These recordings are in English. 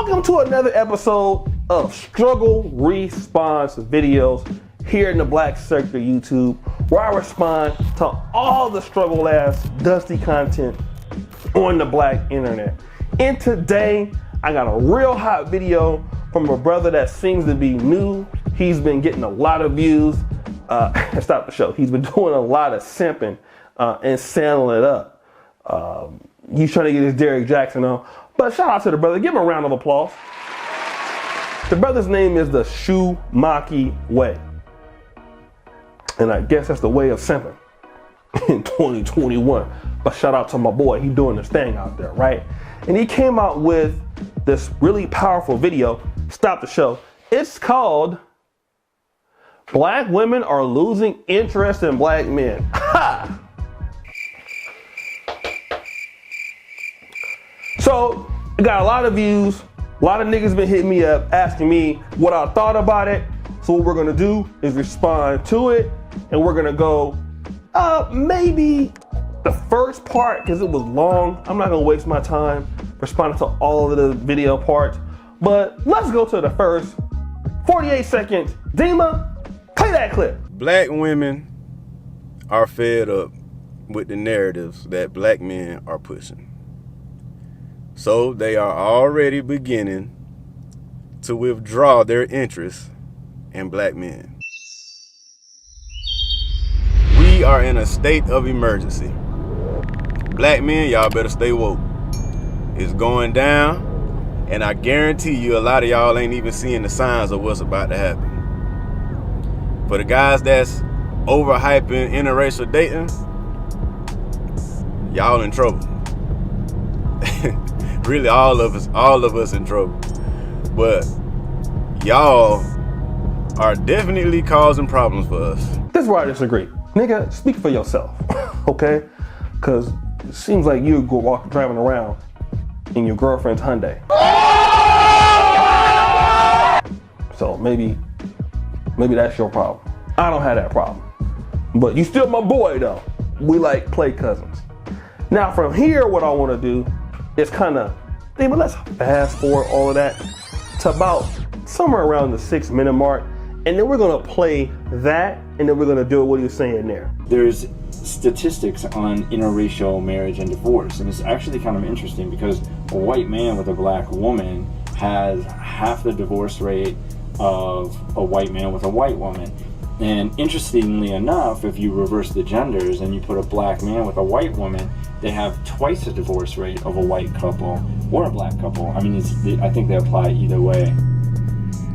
Welcome to another episode of Struggle Response Videos here in the Black Sector YouTube, where I respond to all the struggle ass, dusty content on the black internet. And today, I got a real hot video from a brother that seems to be new. He's been getting a lot of views. Stop the show. He's been doing a lot of simping and selling it up. He's trying to get his Derrick Jackson on. But shout out to the brother. Give him a round of applause. The brother's name is the Shumaki Way. And I guess that's the way of simping in 2021. But shout out to my boy. He's doing his thing out there, right? And he came out with this really powerful video. Stop the show. It's called Black Women Are Losing Interest in Black Men. Ha! So, it got a lot of views. A lot of niggas been hitting me up asking me what I thought about it. So what we're gonna do is respond to it, and we're gonna go maybe the first part, because it was long. I'm not gonna waste my time responding to all of the video parts, but let's go to the first 48 seconds. Dima, play that clip. Black women are fed up with the narratives that black men are pushing. So they are already beginning to withdraw their interest in black men. We are in a state of emergency. Black men, y'all better stay woke. It's going down, and I guarantee you a lot of y'all ain't even seeing the signs of what's about to happen. For the guys that's overhyping interracial dating, y'all in trouble. Really, all of us in trouble. But y'all are definitely causing problems for us. This is where I disagree. Nigga, speak for yourself, okay? Because it seems like you go driving around in your girlfriend's Hyundai. So maybe that's your problem. I don't have that problem. But you still my boy though. We like play cousins. Now from here, what I want to do is kind of, but let's fast forward all of that to about somewhere around the 6-minute mark, and then we're gonna play that, and then we're gonna do what he was saying there. There's statistics on interracial marriage and divorce, and it's actually kind of interesting because a white man with a black woman has half the divorce rate of a white man with a white woman. And interestingly enough, if you reverse the genders and you put a black man with a white woman, they have twice the divorce rate of a white couple or a black couple. I mean, I think they apply either way.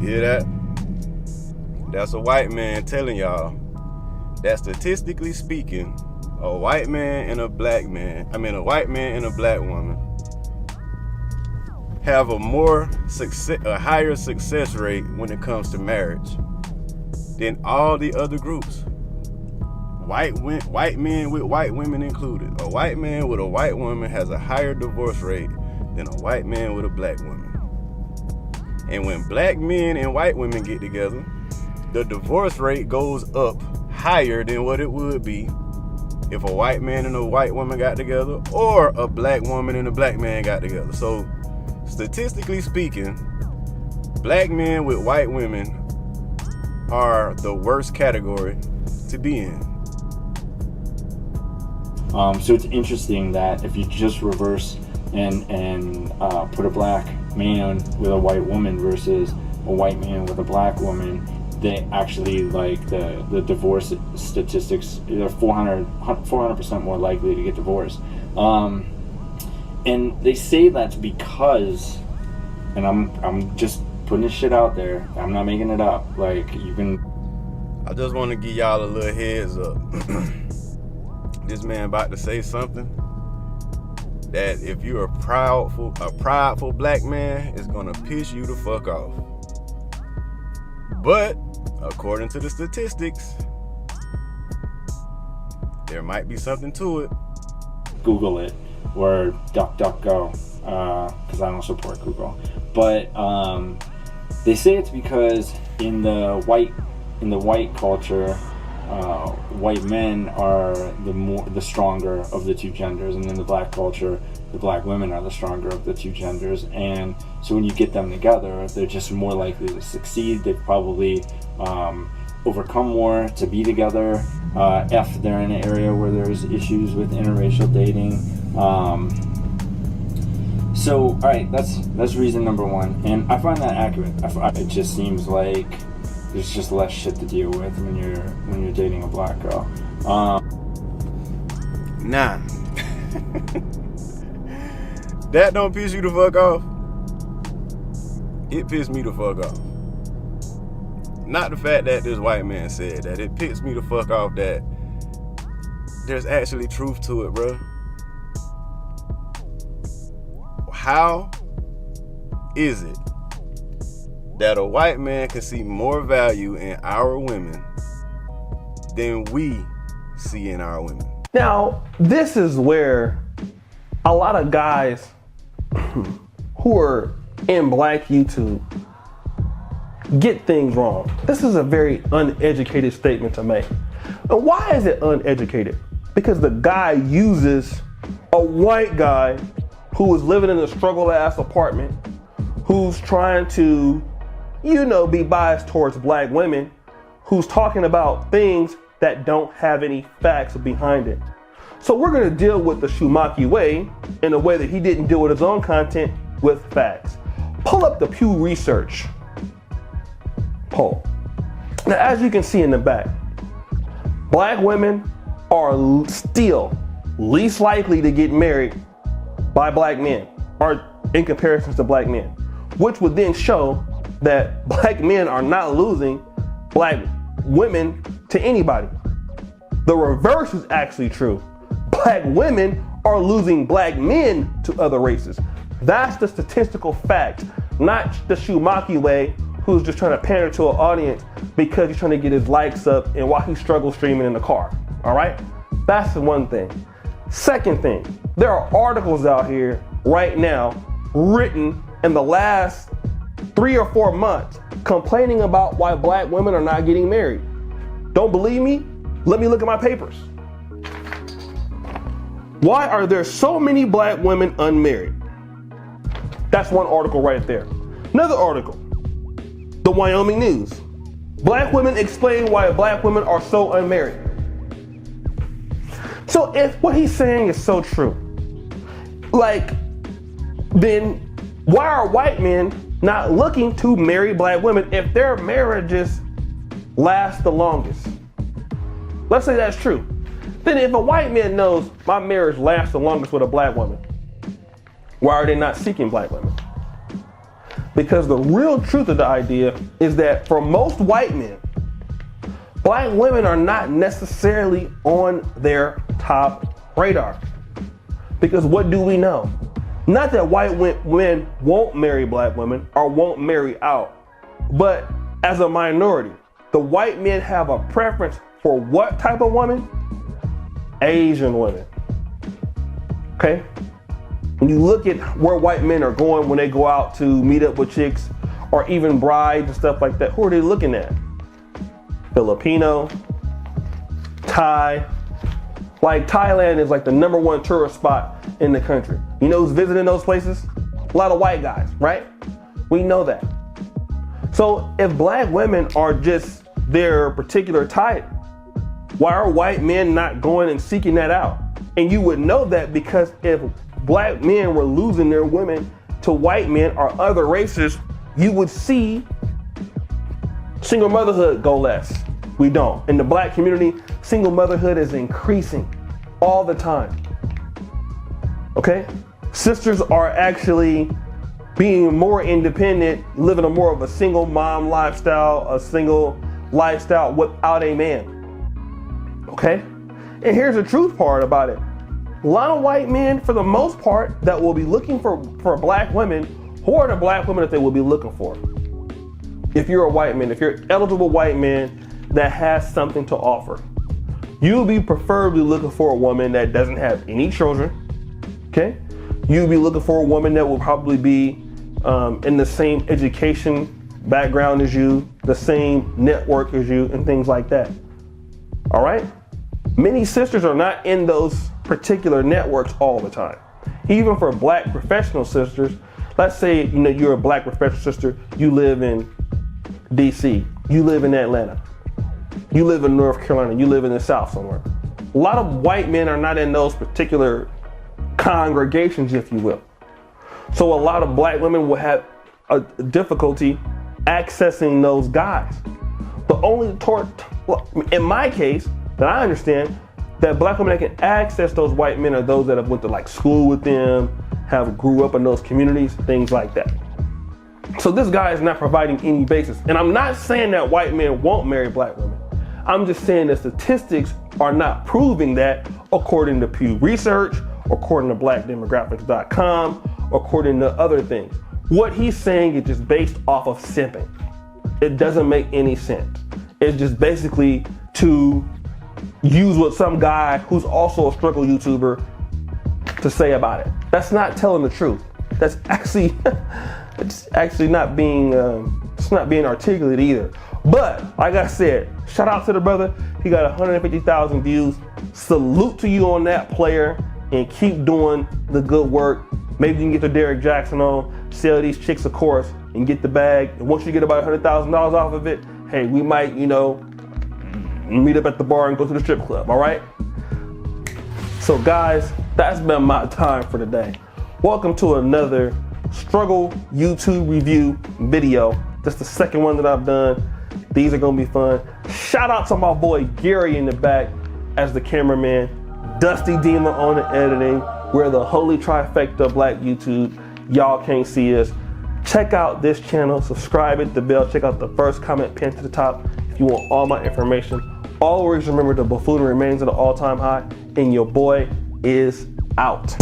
Hear that? That's a white man telling y'all that statistically speaking, a white man and a black woman have a higher success rate when it comes to marriage than all the other groups. White men with white women included. A white man with a white woman has a higher divorce rate than a white man with a black woman. And when black men and white women get together, the divorce rate goes up higher than what it would be if a white man and a white woman got together, or a black woman and a black man got together. So statistically speaking, black men with white women are the worst category to be in. So it's interesting that if you just reverse and put a black man with a white woman versus a white man with a black woman, they actually, like, the divorce statistics, they're 400% more likely to get divorced. And they say that's because, and I'm just putting this shit out there, I'm not making it up, like, you can. I just want to give y'all a little heads up. This man about to say something that if you're a prideful black man, it's gonna piss you the fuck off. But according to the statistics, there might be something to it. Google it, or DuckDuckGo, because I don't support Google. But they say it's because in the white culture, white men are the stronger of the two genders, and in the black culture, the black women are the stronger of the two genders, and so when you get them together, they're just more likely to succeed. They've probably overcome more to be together if they're in an area where there's issues with interracial dating. So, all right, that's reason number one, and I find that accurate. It just seems like there's just less shit to deal with when you're dating a black girl. Nah. That don't piss you the fuck off. It pissed me the fuck off. Not the fact that this white man said that. It pissed me the fuck off that there's actually truth to it, bro. How is it that a white man can see more value in our women than we see in our women? Now, this is where a lot of guys who are in black YouTube get things wrong. This is a very uneducated statement to make. And why is it uneducated? Because the guy uses a white guy who is living in a struggle-ass apartment, who's trying to, be biased towards black women, who's talking about things that don't have any facts behind it. So we're gonna deal with the Shumaki way in a way that he didn't deal with his own content, with facts. Pull up the Pew Research poll. Now, as you can see in the back, black women are still least likely to get married by black men, or in comparison to black men, which would then show that black men are not losing black women to anybody. The reverse is actually true. Black women are losing black men to other races. That's the statistical fact, not the Shumaki way, who's just trying to pander to an audience because he's trying to get his likes up and while he struggles streaming in the car. All right? That's the one thing. Second thing, there are articles out here right now written in the last 3 or 4 months complaining about why black women are not getting married. Don't believe me? Let me look at my papers. Why are there so many black women unmarried? That's one article right there. Another article, the Wyoming News. Black women explain why black women are so unmarried. So if what he's saying is so true, then why are white men not looking to marry black women if their marriages last the longest? Let's say that's true. Then if a white man knows my marriage lasts the longest with a black woman, why are they not seeking black women? Because the real truth of the idea is that for most white men, black women are not necessarily on their top radar. Because what do we know? Not that white men won't marry black women or won't marry out, but as a minority, the white men have a preference for what type of woman? Asian women. Okay? When you look at where white men are going when they go out to meet up with chicks or even brides and stuff like that, who are they looking at? Filipino, Thai. Like Thailand is like the #1 tourist spot in the country. You know who's visiting those places? A lot of white guys, right? We know that. So if black women are just their particular type, why are white men not going and seeking that out? And you would know that because if black men were losing their women to white men or other races, you would see single motherhood go less. We don't. In the black community, single motherhood is increasing all the time. Okay? Sisters are actually being more independent, living a more of a single mom lifestyle, a single lifestyle without a man. Okay? And here's the truth part about it. A lot of white men, for the most part, that will be looking for black women, who are the black women that they will be looking for? If you're a white man, if you're an eligible white man that has something to offer, you'll be preferably looking for a woman that doesn't have any children, okay? You'll be looking for a woman that will probably be in the same education background as you, the same network as you, and things like that. All right? Many sisters are not in those particular networks all the time. even for black professional sisters, let's say, you know, you're a black professional sister, you live in DC, you live in Atlanta, you live in North Carolina, you live in the South somewhere. A lot of white men are not in those particular congregations, if you will. So a lot of black women will have a difficulty accessing those guys. The only in my case, that I understand, that black women that can access those white men are those that have went to like school with them, have grew up in those communities, things like that. So this guy is not providing any basis. And I'm not saying that white men won't marry black women. I'm just saying that statistics are not proving that, according to Pew Research, according to blackdemographics.com, according to other things. What he's saying is just based off of simping. It doesn't make any sense. It's just basically to use what some guy who's also a struggle YouTuber to say about it. That's not telling the truth. That's actually, it's actually not being, it's not being articulate either. But like I said, shout out to the brother. He got 150,000 views. Salute to you on that, player, and keep doing the good work. Maybe you can get the Derek Jackson on, sell these chicks a course, and get the bag. And once you get about $100,000 off of it, hey, we might, you know, meet up at the bar and go to the strip club, all right? So guys, that's been my time for today. Welcome to another Struggle YouTube review video. That's the second one that I've done. These are gonna be fun. Shout out to my boy Gary in the back as the cameraman, Dusty Demon on the editing. We're the holy trifecta of black YouTube. Y'all can't see us. Check out this channel, subscribe, hit the bell, check out the first comment pinned to the top if you want all my information. Always remember the buffoonery remains at an all-time high, and your boy is out.